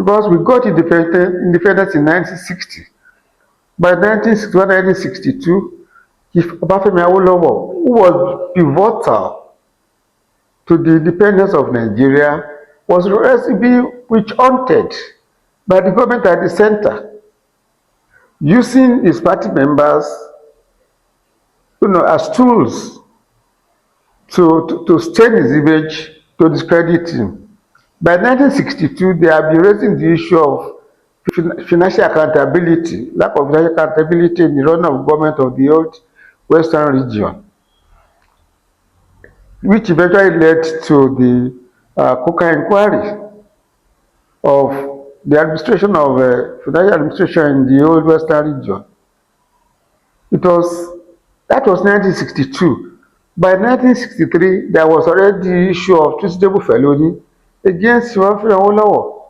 because we got independence in 1960. By 1961, 1962, Chief Obafemi Awolowo, who was pivotal to the independence of Nigeria, was being witch hunted by the government at the center, using his party members, as tools to stain his image, to discredit him. By 1962, they have been raising the issue of financial accountability, lack of financial accountability in the run of government of the old Western region, which eventually led to the Coca inquiry of the administration of financial administration in the old Western region. That was 1962. By 1963, there was already the issue of treasonable felony against Obafemi Awolowo.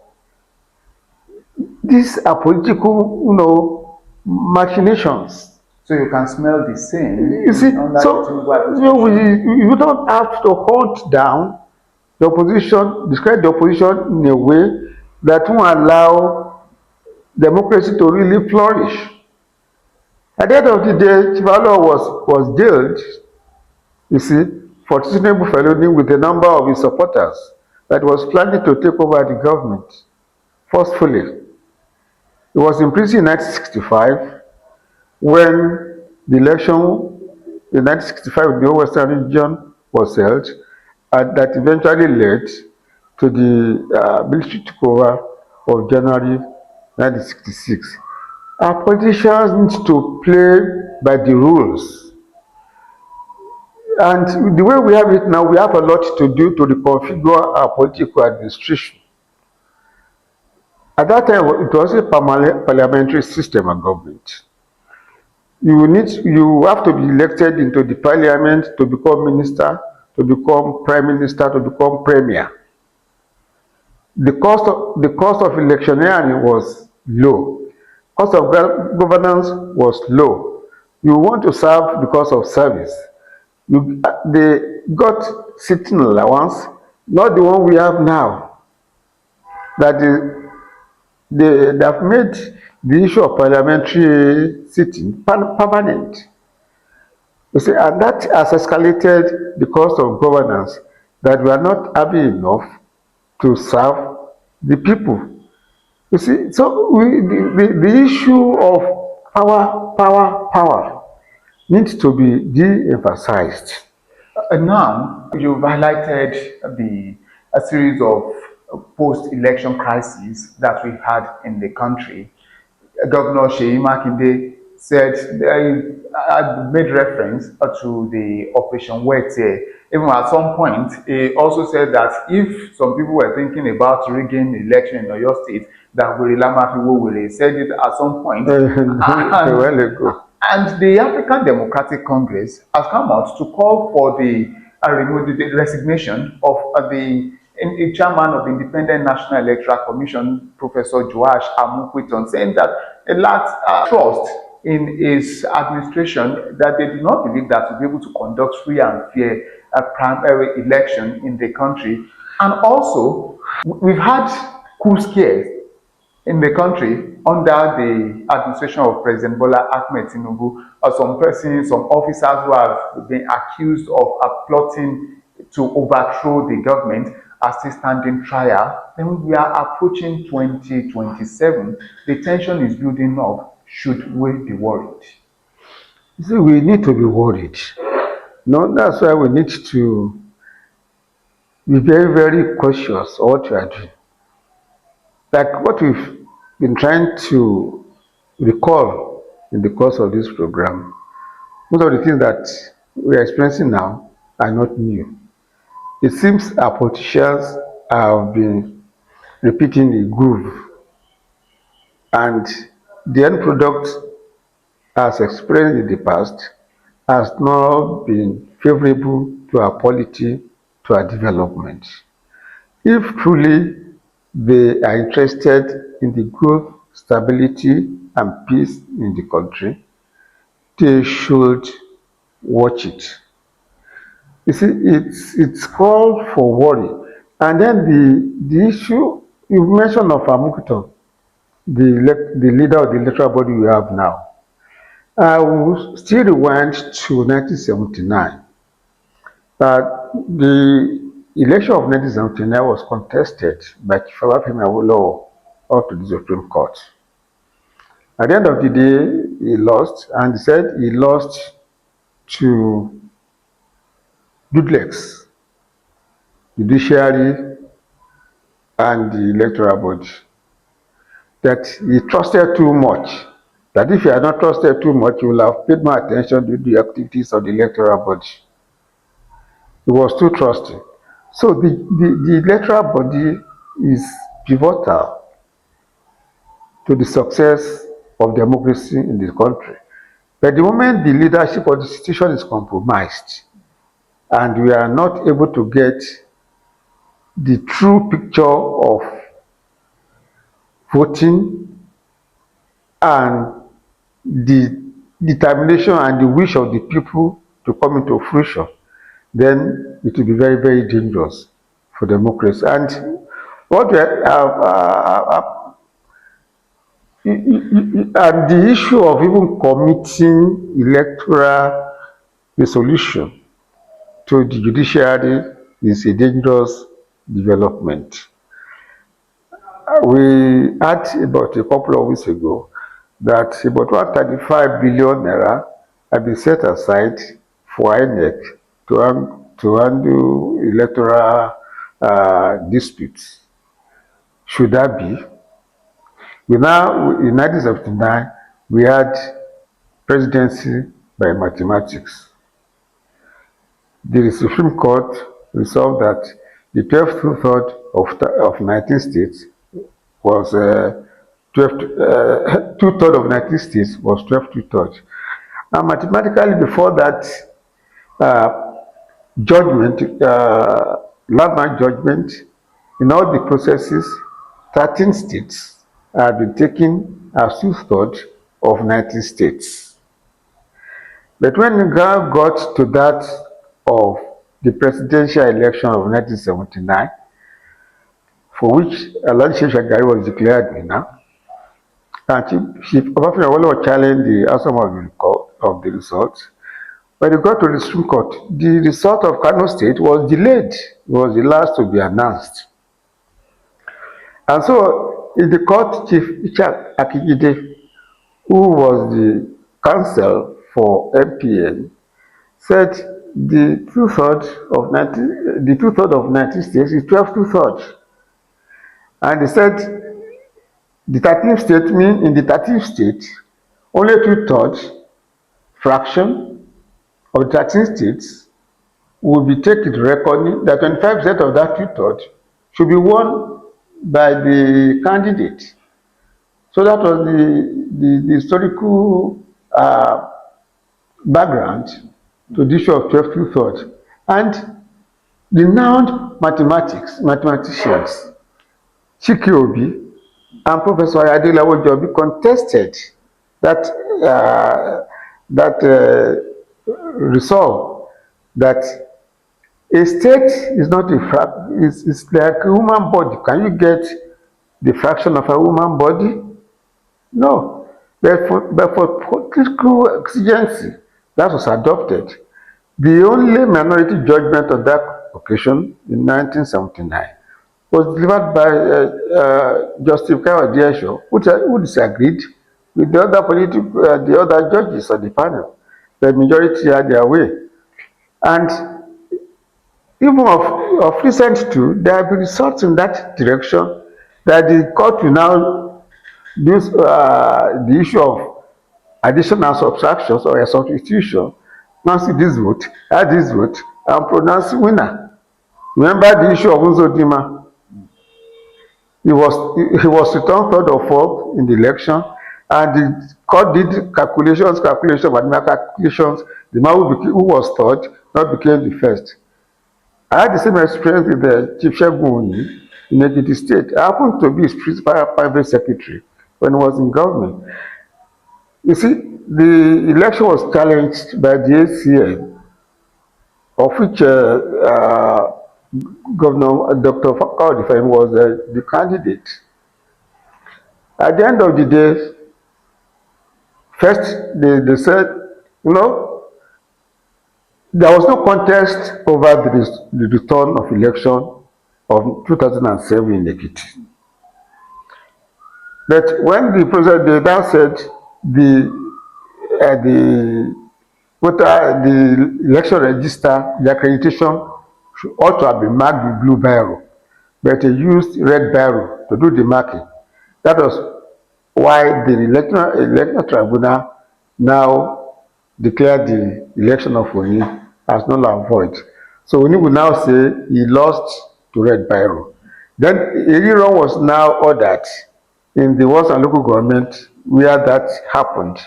These are political, machinations. So you can smell the same. You see, so you don't have to hunt down the opposition, describe the opposition in a way that won't allow democracy to really flourish. At the end of the day, Chief Awolowo was jailed, you see, for treasonable felony with a number of his supporters that was planning to take over the government forcefully. He was in prison in 1965 when the election in 1965 in the whole Western region was held, and that eventually led to the military takeover of January 1966. Our politicians need to play by the rules. And the way we have it now, we have a lot to do to reconfigure our political administration. At that time, it was a parliamentary system of government. You have to be elected into the parliament to become minister, to become prime minister, to become premier. The cost of electioneering was low. Cost of governance was low. You want to serve because of service. They got sitting allowance, not the one we have now. That they have made the issue of parliamentary sitting permanent. You see, and that has escalated the cost of governance, that we are not having enough to serve the people. You see, so the issue of power needs to be de-emphasized. Now, you've highlighted a series of post-election crises that we've had in the country. Governor Seyi Makinde said, made reference to the Operation Wete. Even at some point, he also said that if some people were thinking about rigging the election in Oyo State, that he said it at some point. A while ago. And the African Democratic Congress has come out to call for the resignation of the chairman of the Independent National Electoral Commission, Professor Joash Amunkwiton, saying that it lacks trust in his administration, that they do not believe that to be able to conduct free and fair primary election in the country. And also, we've had coup scares in the country under the administration of President Bola Ahmed Tinubu. Some officers who have been accused of plotting to overthrow the government are still standing trial. Then we are approaching 2027. The tension is building up. Should we be worried? You see, we need to be worried. No, that's why we need to be very, very cautious of what we are doing. Like what we've been trying to recall in the course of this program, most of the things that we are experiencing now are not new. It seems our politicians have been repeating the groove, and the end product, as experienced in the past, has not been favorable to our polity, to our development. If truly they are interested in the growth, stability, and peace in the country, they should watch it. You see, it's called for worry. And then the issue you mentioned of Amukuto, the leader of the electoral body we have now. I will still rewind to 1979. The election of 1979 was contested by Chief Obafemi Awolowo up to the Supreme Court. At the end of the day, he lost, and he said he lost to Dudlex, judiciary, and the electoral body. That he trusted too much. That if he had not trusted too much, he would have paid more attention to the activities of the electoral body. He was too trusting. So the electoral body is pivotal to the success of democracy in this country. But the moment the leadership of the institution is compromised and we are not able to get the true picture of voting and the determination and the wish of the people to come into fruition, then it will be very, very dangerous for democracy. And what we are, and the issue of even committing electoral resolution to the judiciary is a dangerous development. We had about a couple of weeks ago that about 135 billion naira had been set aside for INEC to handle electoral disputes. Should that be? In 1979, we had presidency by mathematics. The Supreme Court resolved that the 12th two-thirds of 19 states was 2/3 of 19 states was 12 two-thirds. And mathematically, before that judgment, landmark judgment, in all the processes, 13 states have been taken as two-thirds of 19 states. But when the ground got to that of the presidential election of 1979, for which Alhaji Shagari was declared winner, and Chief Obafemi Awolowo challenged the outcome of the results. When it got to the Supreme Court, the result of Kano State was delayed. It was the last to be announced. And so, in the court, Chief Ayo Akinyemi, who was the counsel for MPN, said the two-thirds of 19 states is 12 two-thirds. And they said the 13th state means in the 13th state, only two-thirds fraction of the 13 states will be taken to reckoning that 25% of that two-thirds should be won by the candidate. So that was the historical background to the issue of 12 two-thirds. And renowned mathematicians, Chike Obi and Professor Adelawo Jobi contested that resolve that a state is not it's like a human body. Can you get the fraction of a human body? No. But for political exigency, that was adopted. The only minority judgment on that occasion in 1979 was delivered by Justice Kayode, who disagreed with the other judges of the panel. The majority had their way. And even of recent too, there have been results in that direction that the court will now use the issue of addition and subtractions or a substitution. Now see this vote, add this vote, and pronounce winner. Remember the issue of Uzodinma? He was returned third or fourth in the election, and the court did calculations, mathematical calculations. The man who was third now became the first. I had the same experience with the Chief Shegun in Ekiti State. I happened to be his principal private secretary when he was in government. You see, the election was challenged by the ACN, of which Governor Dr. Fakao was the candidate. At the end of the day, first they said, you know, there was no contest over the return of election of 2007 in Ekiti. But when the president they now said the voter the election register the accreditation ought to have been marked with blue biro, but they used red biro to do the marking. That was why the electoral tribunal now declared the election of Oni as null and void. So Oni will now say he lost to red biro. Then a rerun was now ordered in the West and local government where that happened.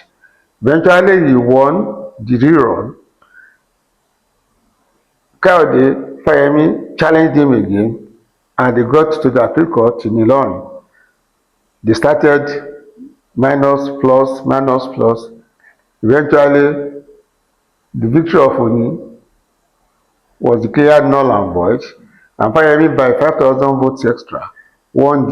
Eventually he won the rerun. Kayode Fayemi challenged him again and they got to the appeal court in Ilorin. They started minus plus. Eventually, the victory of Oni was declared null and void, and Fayemi by 5,000 votes extra won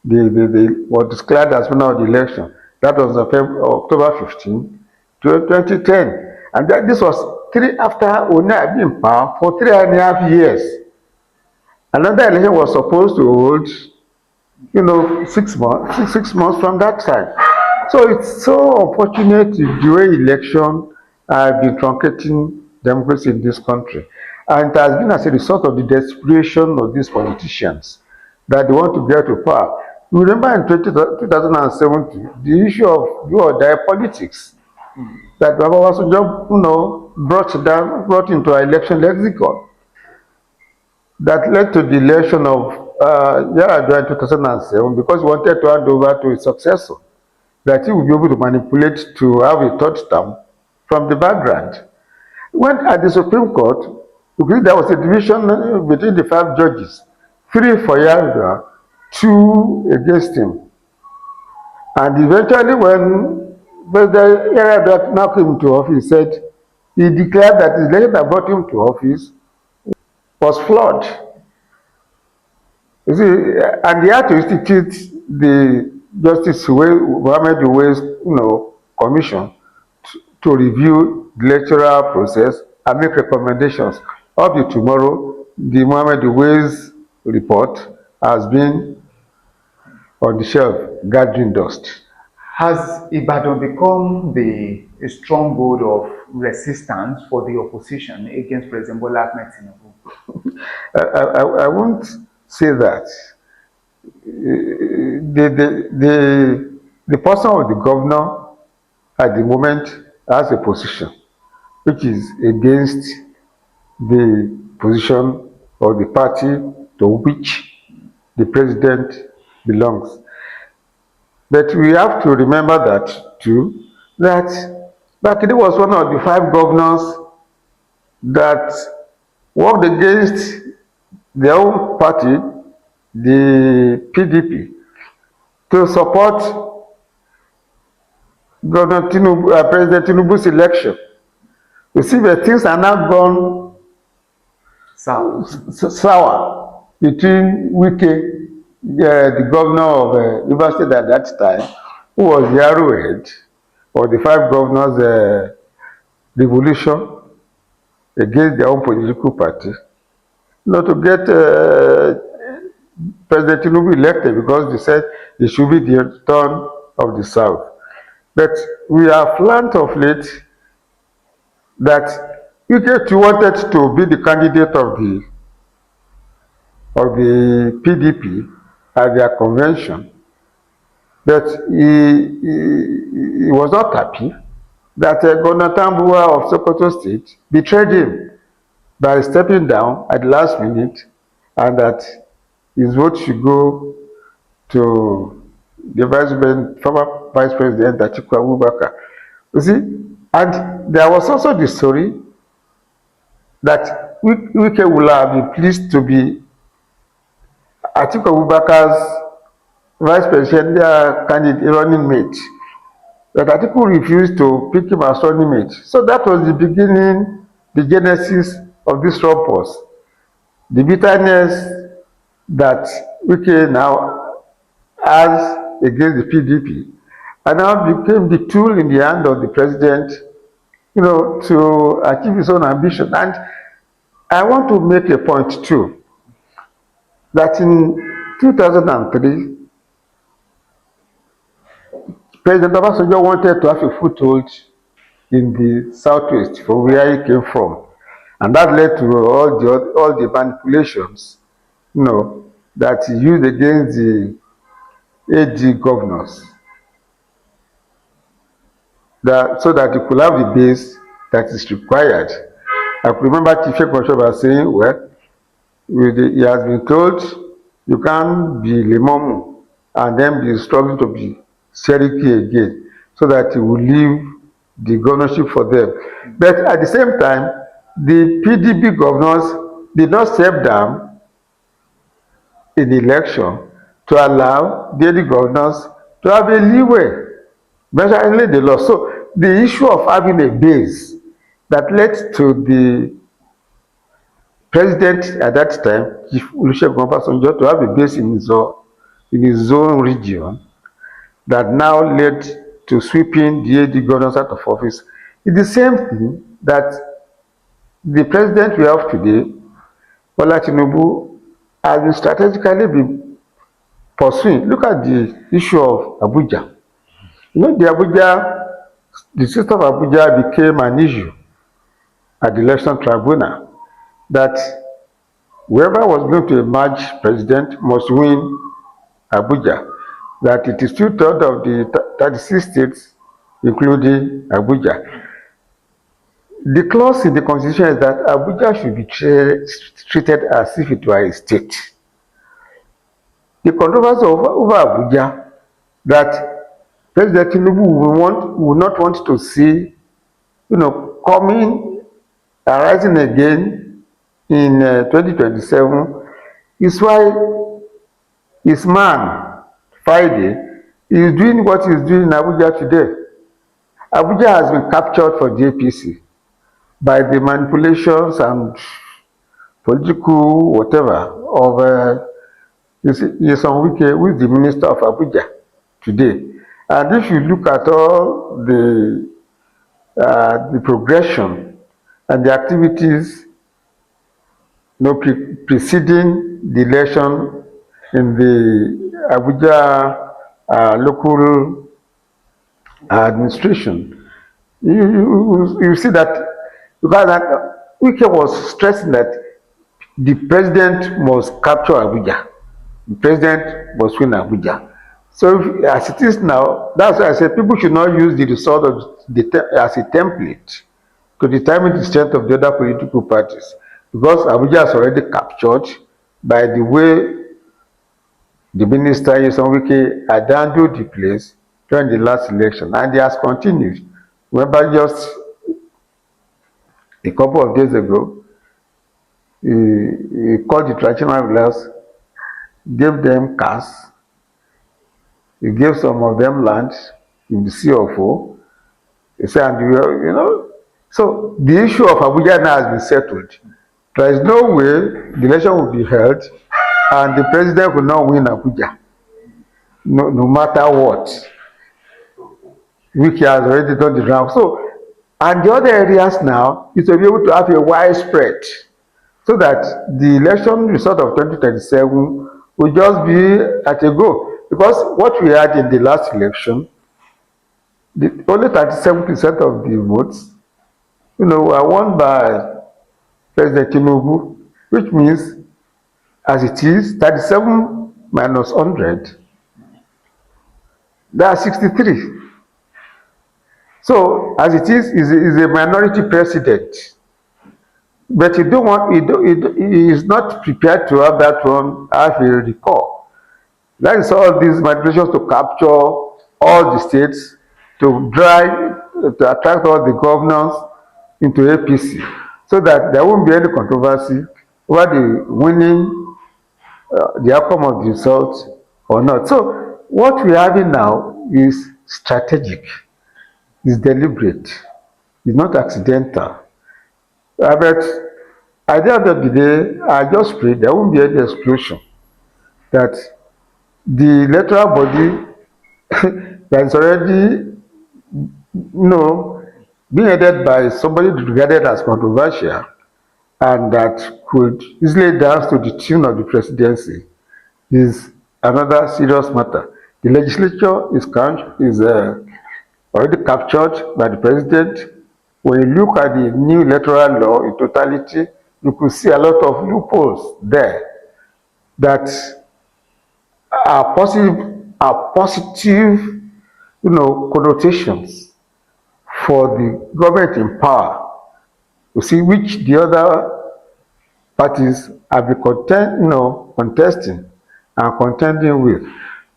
was declared as winner of the election. That was on October 15, 2010. And this was after Oni had been in power for 3.5 years. Another election was supposed to hold, 6 months from that time. So it's so unfortunate the way election have been truncating democracy in this country. And it has been as a result of the desperation of these politicians that they want to get to power. You remember in 2017, the issue of do or die politics that Baba Obasanjo, brought into our election lexicon that led to the election of Yar'Adua in 2007 because he wanted to hand over to his successor, that he would be able to manipulate to have a third term from the background. When at the Supreme Court, there was a division between the 5 judges, 3 for Yar'Adua, 2 against him. And eventually when President Yar'Adua now came into office, he said he declared that the election that brought him to office was flawed. You see, and they had to institute the Justice Mohammed Uwais, commission to review the electoral process and make recommendations. Up to tomorrow, the Mohammed Uwais report has been on the shelf gathering dust. Has Ibadan become the stronghold of resistance for the opposition against President Bola Ahmed Tinubu? I won't say that. The person of the governor at the moment has a position which is against the position of the party to which the president belongs. But we have to remember that too, that Bakinde was one of the 5 governors that worked against their own party, the PDP, to support President Tinubu's election. You see, the things are now gone sour between Wike, the governor of Rivers State at that time, who was the arrowhead of the 5 governors' revolution against their own political party, to get President Tinubu elected because they said it should be the return of the South. But we have learned of late that Wike wanted to be the candidate of the PDP at their convention, but he was not happy that Governor Tambuwa of Sokoto State betrayed him by stepping down at the last minute, and that his vote should go to the former Vice President Atiku Abubakar. You see, and there was also the story that Wike would have been pleased to be Atiku Abubakar's vice presidential candidate running mate, but Atiku refused to pick him as running mate. So that was the beginning, the genesis of this rumpus. the bitterness that Wike now has against the PDP and now became the tool in the hand of the president, to achieve his own ambition. And I want to make a point too, that in 2003, President Obasanjo wanted to have a foothold in the southwest from where he came from. And that led to all the manipulations, that he used against the AG governors, so that he could have the base that is required. I could remember Chief Ekoshoba saying, well, he has been told you can't be Lemomu and then be struggling to be Seriki again, so that he will leave the governorship for them. But at the same time, the PDP governors did not step down in the election to allow the AD governors to have a leeway, especially the law. So the issue of having a base that led to the president at that time, Chief Olusegun Obasanjo, to have a base in his own region, that now led to sweeping the AD governors out of office. It's the same thing that the president we have today, Bola Tinubu, has been strategically been pursuing. Look at the issue of Abuja. The system of Abuja became an issue at the election tribunal, that whoever was going to emerge president must win Abuja, that it is two-thirds of the 36 states, including Abuja. The clause in the constitution is that Abuja should be treated as if it were a state. The controversy over Abuja, that President Tinubu will not want to see, coming, arising again in 2027, is why his man, Friday, is doing what he's doing in Abuja today. Abuja has been captured for the APC by the manipulations and political whatever of Nyesom Wike, who is the minister of Abuja today. And if you look at all the progression and the activities preceding the election in the Abuja local administration, you see that, because Wike was stressing that the president must capture Abuja. The president must win Abuja. So as it is now, that's why I said people should not use the result as a template to determine the strength of the other political parties, because Abuja is already captured by the way the minister Nyesom Wike had handled the place during the last election, and he has continued. Remember, just a couple of days ago, he called the traditional rulers, gave them cars, he gave some of them land in the Sea of O. He said, so the issue of Abuja now has been settled. There is no way the election will be held and the president will not win Abuja, no matter what. Wike has already done the round. So, and the other areas now is to be able to have a widespread, so that the election result of 2027 will just be at a go. Because what we had in the last election, only 37% of the votes, were won by President Tinubu, which means, as it is, 37 minus 100, that's 63. So, as it is a minority president. But he is not prepared to have that one as a recall. That is all these manipulations to capture all the states, to attract all the governors into APC, so that there won't be any controversy over the winning, the outcome of the results or not. So what we are having now is strategic, is deliberate, is not accidental. But At the end of the day, I just pray there won't be any explosion. That the electoral body that is already, being headed by somebody regarded as controversial and that could easily dance to the tune of the presidency is another serious matter. The legislature is already captured by the president. When you look at the new electoral law in totality, you could see a lot of loopholes there that are positive, connotations for the government in power. You see, which the other parties have been contesting and contending with.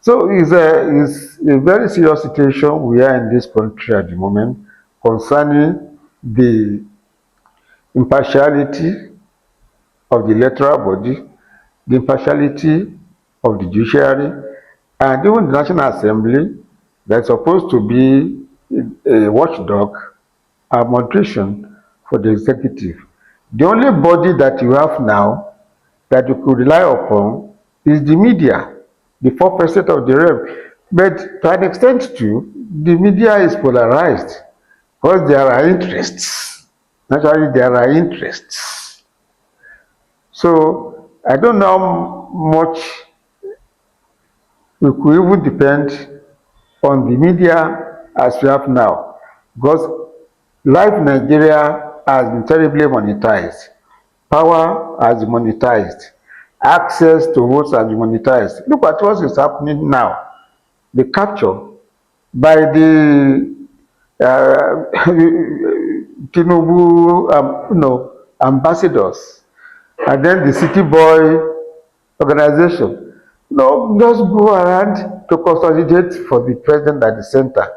So it's a very serious situation we are in this country at the moment concerning the impartiality of the electoral body, the impartiality of the judiciary, and even the National Assembly that's supposed to be a watchdog and moderation for the executive. The only body that you have now that you could rely upon is the media, the 4% of the realm. But to an extent too, the media is polarized because there are interests. Naturally, there are interests. So I don't know how much we could even depend on the media as we have now, because life in Nigeria has been terribly monetized. Power has been monetized. Access to votes has been monetized. Look at what is happening now. The capture by the Tinubu, ambassadors, and then the City Boy organization. No, just go around to consolidate for the president at the center.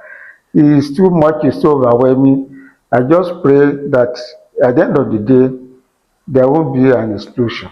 It is too much, it's so overwhelming. I just pray that at the end of the day, there won't be an explosion.